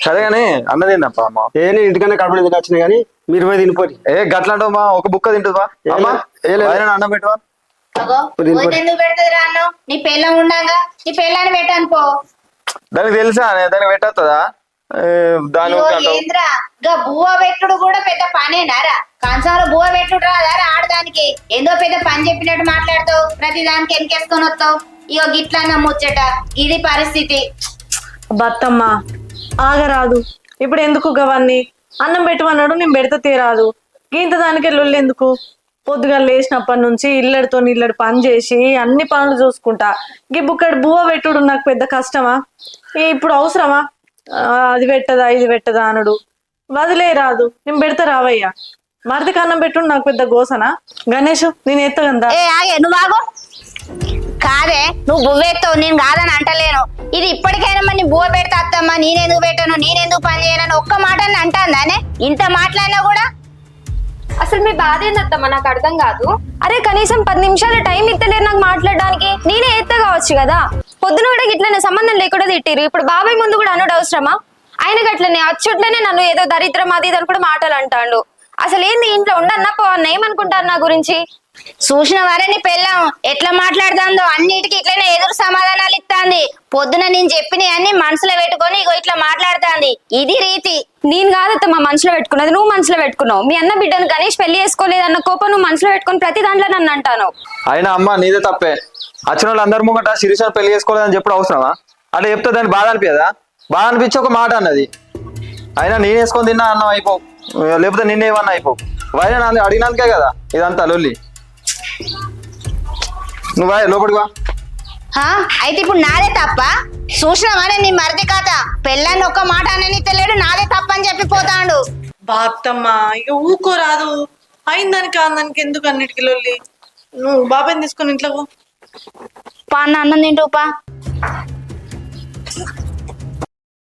సరే గానీ అన్న తిన్నప్ప అమ్మ. నేను ఇంటికన్నా కడుపులో తిని వచ్చినా కానీ మీరు పోయి తినిపోయి. గట్లంటావు మా ఒక బుక్క తింటుందా అమ్మా? అన్నం పెట్టవా? ఎందుకు పెడతదిరా అన్నం? నీ పెళ్ళం ఉండంగా నీ పెళ్ళాన్ని పెట్టాను పో. దానికి తెలుసా దానికి పెట్టొస్తుందా? దాని ఏంద్రా గా బువ్వ పెట్టుడు కూడా పెద్ద పనేనారా? కంచంలో బువ్వ పెట్టుడు రాదారా ఆడదానికి? ఏదో పెద్ద పని చెప్పినట్టు మాట్లాడతావు, ప్రతి దానికి ఎన్కేసుకొని వస్తావు. ఇగో గిట్లా ముచ్చట, ఇది పరిస్థితి. బత్తమ్మ ఆగరాదు, ఇప్పుడు ఎందుకు గవన్నీ? అన్నం పెట్టమన్నాడు, నేను పెడతా తీరాదు. ఇంత దానికి లొల్లి ఎందుకు? పొద్దుగా లేచినప్పటి నుంచి ఇల్లడితో ఇల్లడి పని చేసి అన్ని పనులు చూసుకుంటా. ఈ బుక్కడి బువ్వ పెట్టుడు నాకు పెద్ద కష్టమా? ఇప్పుడు అవసరమా? అది పెట్టదా ఇది పెట్టదా అనుడు? వదిలే రాదు, నేను పెడతా రావయ్యా. మరిదికి అన్నం పెట్టుడు నాకు పెద్ద గోసనా? గణేష్ నేను ఎత్తగందా? నువ్వు ఆగు. కాదే, నువ్వు బువ్వెత్తావు, నేను కాదని అంటలేను. ఇది ఇప్పటికైనా మరి బువ్వ పెడతా అత్తమ్మా, నేనెందుకు పెట్టాను, నేనెందుకు పని చేయను ఒక్క మాట అంటాందానే? ఇంత మాట్లాడినా కూడా అసలు మీ బాధ ఏందత్తమ్మా? నాకు అర్థం కాదు. అరే కనీసం 10 నిమిషాలు టైం ఇస్తలేరు నాకు మాట్లాడడానికి. నేనే ఎత్త కావచ్చు కదా. పొద్దున కూడా ఇట్లనే సంబంధం లేకుండా తిట్టిరు. ఇప్పుడు బాబాయ్ ముందు కూడా అనుడు అవసరమా? ఆయన గట్లనే అచ్చుట్లనే నన్ను ఏదో దరిద్రం అది ఇది అని కూడా మాటలు అంటాడు. అసలు ఏంది ఇంట్లో ఉండన్నా పోవన్న ఏమనుకుంటారు నా గురించి? చూసిన వారని పెళ్ళాం ఎట్లా మాట్లాడుతుందో, అన్నిటికీ ఇట్లనే ఎదురు సమాధానాలు ఇస్తాంది. పొద్దున నేను చెప్పినవి అన్ని మనసులో పెట్టుకొని ఇగో ఇట్లా మాట్లాడుతాంది. ఇది రీతి. నేను కాదత్తమ్మా మనసులో పెట్టుకున్నది, నువ్వు మనసులో పెట్టుకున్నావు. మీ అన్న బిడ్డను గణేష్ పెళ్లి చేసుకోలేదన్న కోపం నువ్వు మనసులో పెట్టుకుని ప్రతి దాంట్లో నన్ను అంటాను. అయినా అమ్మ నీదే తప్పే. వచ్చిన వాళ్ళు అందరి ముంగట శిరీషను పెళ్లి చేసుకోలేదని చెప్పడం అవసరమా? అట్లా చెప్తే దాన్ని బాధ అనిపించదా? బాధ అనిపించి ఒక మాట అన్నది. అయినా నేను వేసుకొని తిన్నా అన్నం అయిపోవు, లేకపోతే నిన్నేమన్నా అయిపోవు. వైనా అడిగినందుకే కదా ఇదంతా లొల్లి. నువ్వు లోపలికి వా. అయితే ఇప్పుడు నాదే తప్ప? చూసినావానే నీ మరిది కథ. పెళ్ళాన్ని ఒక్క మాట అని తెలియడు, నాదే తప్ప అని చెప్పిపోతాడు. బాత్తమ్మ ఇక ఊకోరాదు. అయిందానికి కాదానికి ఎందుకు అన్నిటికి లొల్లి? నువ్వు బాబాయ్ని తీసుకొని ఇంట్లో పో. పా అన్నం తింటూ పా.